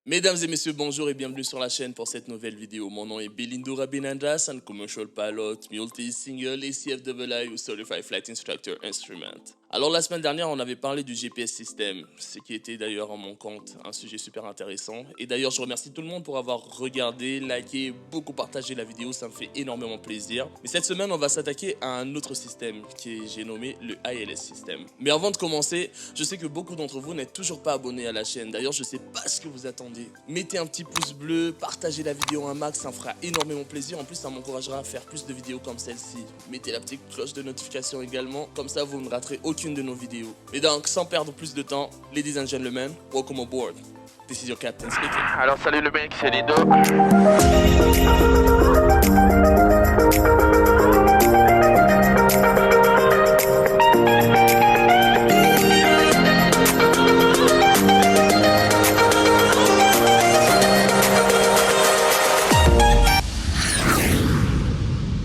Mesdames et messieurs, bonjour et bienvenue sur la chaîne pour cette nouvelle vidéo. Mon nom est Belindo Rabinandas, un commercial pilot, multi-single, ACFAA ou Certified Flight Instructor Instrument. Alors la semaine dernière, on avait parlé du GPS système, ce qui était d'ailleurs en mon compte un sujet super intéressant. Et d'ailleurs, je remercie tout le monde pour avoir regardé, liké, beaucoup partagé la vidéo, ça me fait énormément plaisir. Mais cette semaine, on va s'attaquer à un autre système que j'ai nommé le ILS système. Mais avant de commencer, je sais que beaucoup d'entre vous n'êtes toujours pas abonnés à la chaîne. D'ailleurs, je sais pas ce que vous attendez. Mettez un petit pouce bleu, partagez la vidéo un max, ça me fera énormément plaisir. En plus, ça m'encouragera à faire plus de vidéos comme celle-ci. Mettez la petite cloche de notification également, comme ça vous ne raterez aucune de nos vidéos. Et donc, sans perdre plus de temps, ladies and gentlemen, welcome aboard. This is your captain speaking. Alors salut le mec, c'est Lido.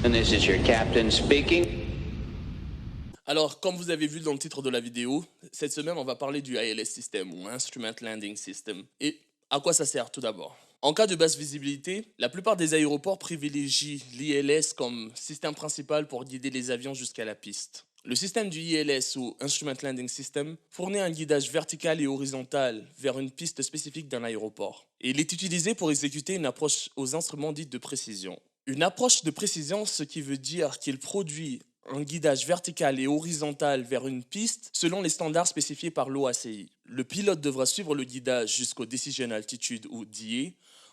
And this is your captain speaking. Alors, comme vous avez vu dans le titre de la vidéo, cette semaine, on va parler du ILS System ou Instrument Landing System. Et à quoi ça sert tout d'abord? En cas de basse visibilité, la plupart des aéroports privilégient l'ILS comme système principal pour guider les avions jusqu'à la piste. Le système du ILS ou Instrument Landing System fournit un guidage vertical et horizontal vers une piste spécifique d'un aéroport. Et il est utilisé pour exécuter une approche aux instruments dits de précision. Une approche de précision, ce qui veut dire qu'il produit un guidage vertical et horizontal vers une piste selon les standards spécifiés par l'OACI. Le pilote devra suivre le guidage jusqu'au Decision Altitude ou DA,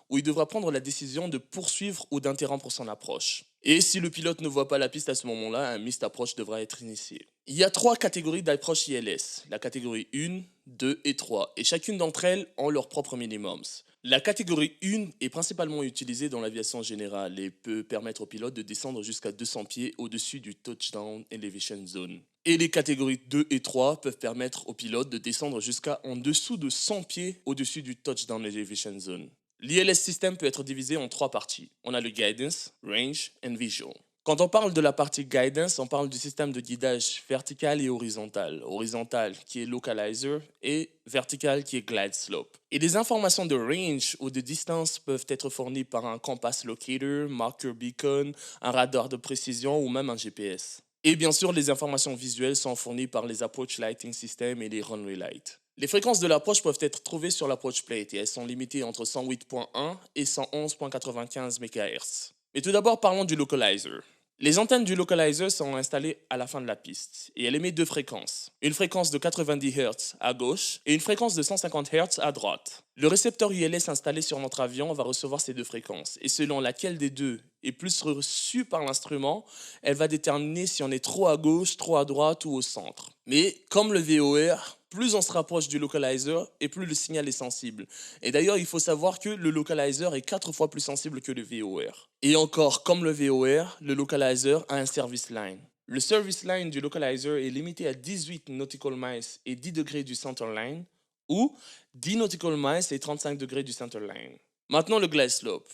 où il devra prendre la décision de poursuivre ou d'interrompre son approche. Et si le pilote ne voit pas la piste à ce moment-là, un missed approach devra être initié. Il y a 3 catégories d'approche ILS, la catégorie 1, 2 et 3, et chacune d'entre elles ont leurs propres minimums. La catégorie 1 est principalement utilisée dans l'aviation générale et peut permettre au pilote de descendre jusqu'à 200 pieds au-dessus du Touchdown Elevation Zone. Et les catégories 2 et 3 peuvent permettre au pilote de descendre jusqu'à en dessous de 100 pieds au-dessus du Touchdown Elevation Zone. L'ILS System peut être divisé en 3 parties. On a le Guidance, Range and Visual. Quand on parle de la partie Guidance, on parle du système de guidage vertical et horizontal. Horizontal qui est Localizer et vertical qui est Glide Slope. Et les informations de range ou de distance peuvent être fournies par un compass locator, marker beacon, un radar de précision ou même un GPS. Et bien sûr, les informations visuelles sont fournies par les Approach Lighting System et les Runway Light. Les fréquences de l'approche peuvent être trouvées sur l'approach plate et elles sont limitées entre 108.1 et 111.95 MHz. Mais tout d'abord, parlons du localizer. Les antennes du localizer sont installées à la fin de la piste et elle émet 2 fréquences. Une fréquence de 90 Hz à gauche et une fréquence de 150 Hz à droite. Le récepteur ILS installé sur notre avion va recevoir ces 2 fréquences et selon laquelle des deux est plus reçue par l'instrument, elle va déterminer si on est trop à gauche, trop à droite ou au centre. Mais comme le VOR, plus on se rapproche du localizer et plus le signal est sensible. Et d'ailleurs, il faut savoir que le localizer est 4 fois plus sensible que le VOR. Et encore, comme le VOR, le localizer a un service line. Le service line du localizer est limité à 18 nautical miles et 10 degrés du centerline, ou 10 nautical miles et 35 degrés du centerline. Maintenant, le glide slope.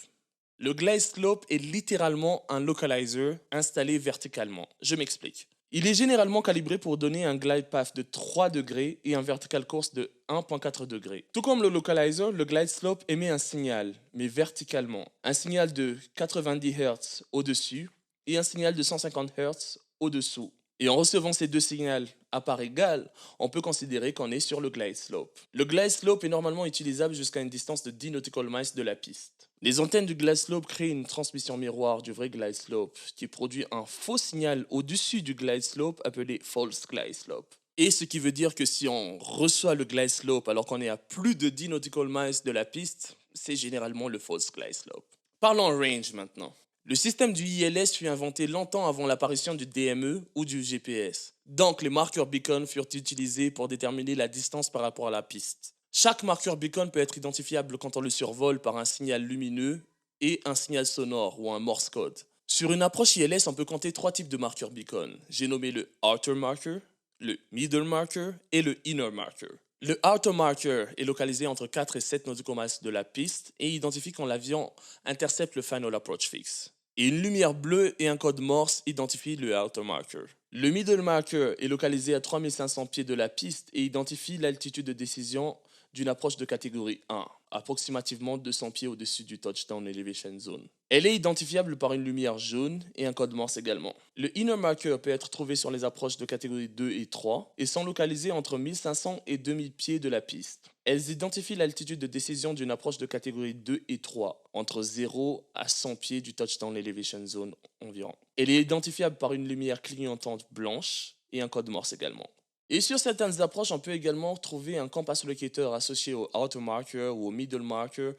Le glide slope est littéralement un localizer installé verticalement. Je m'explique. Il est généralement calibré pour donner un glide path de 3 degrés et un vertical course de 1,4 degrés. Tout comme le localizer, le glide slope émet un signal, mais verticalement. Un signal de 90 Hz au-dessus et un signal de 150 Hz au-dessous. Et en recevant ces 2 signaux à part égale, on peut considérer qu'on est sur le glide slope. Le glide slope est normalement utilisable jusqu'à une distance de 10 nautical miles de la piste. Les antennes du glide slope créent une transmission miroir du vrai glide slope qui produit un faux signal au-dessus du glide slope appelé false glide slope. Et ce qui veut dire que si on reçoit le glide slope alors qu'on est à plus de 10 nautical miles de la piste, c'est généralement le false glide slope. Parlons range maintenant. Le système du ILS fut inventé longtemps avant l'apparition du DME ou du GPS. Donc les marqueurs beacon furent utilisés pour déterminer la distance par rapport à la piste. Chaque marqueur beacon peut être identifiable quand on le survole par un signal lumineux et un signal sonore ou un Morse code. Sur une approche ILS, on peut compter 3 types de marqueurs beacon. J'ai nommé le outer marker, le middle marker et le inner marker. Le outer marker est localisé entre 4 et 7 nautical miles de la piste et identifie quand l'avion intercepte le final approach fix. Et une lumière bleue et un code Morse identifient le outer marker. Le middle marker est localisé à 3500 pieds de la piste et identifie l'altitude de décision d'une approche de catégorie 1, approximativement 200 pieds au-dessus du touchdown elevation zone. Elle est identifiable par une lumière jaune et un code Morse également. Le inner marker peut être trouvé sur les approches de catégorie 2 et 3 et sont localisées entre 1500 et 2000 pieds de la piste. Elles identifient l'altitude de décision d'une approche de catégorie 2 et 3, entre 0 à 100 pieds du touchdown elevation zone environ. Elle est identifiable par une lumière clignotante blanche et un code Morse également. Et sur certaines approches, on peut également trouver un compass locator associé au outer marker ou au middle marker.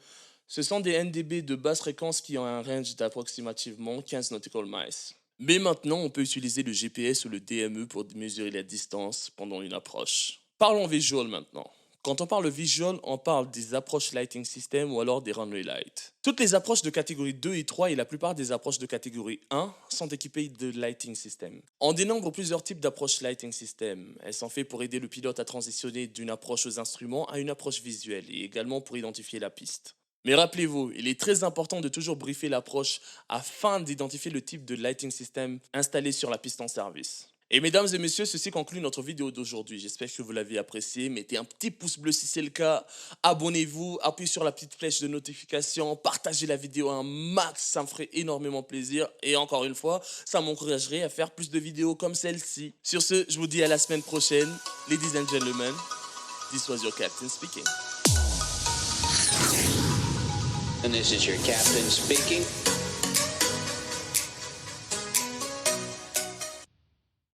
Ce sont des NDB de basse fréquence qui ont un range d'approximativement 15 nautical miles. Mais maintenant, on peut utiliser le GPS ou le DME pour mesurer la distance pendant une approche. Parlons visual maintenant. Quand on parle visual, on parle des approches lighting system ou alors des runway lights. Toutes les approches de catégorie 2 et 3 et la plupart des approches de catégorie 1 sont équipées de lighting system. On dénombre plusieurs types d'approches lighting system. Elles sont faites pour aider le pilote à transitionner d'une approche aux instruments à une approche visuelle et également pour identifier la piste. Mais rappelez-vous, il est très important de toujours briefer l'approche afin d'identifier le type de lighting system installé sur la piste en service. Et mesdames et messieurs, ceci conclut notre vidéo d'aujourd'hui. J'espère que vous l'avez apprécié. Mettez un petit pouce bleu si c'est le cas. Abonnez-vous, appuyez sur la petite flèche de notification, partagez la vidéo un max, ça me ferait énormément plaisir. Et encore une fois, ça m'encouragerait à faire plus de vidéos comme celle-ci. Sur ce, je vous dis à la semaine prochaine. Ladies and gentlemen, this was your captain speaking. And this is your captain speaking.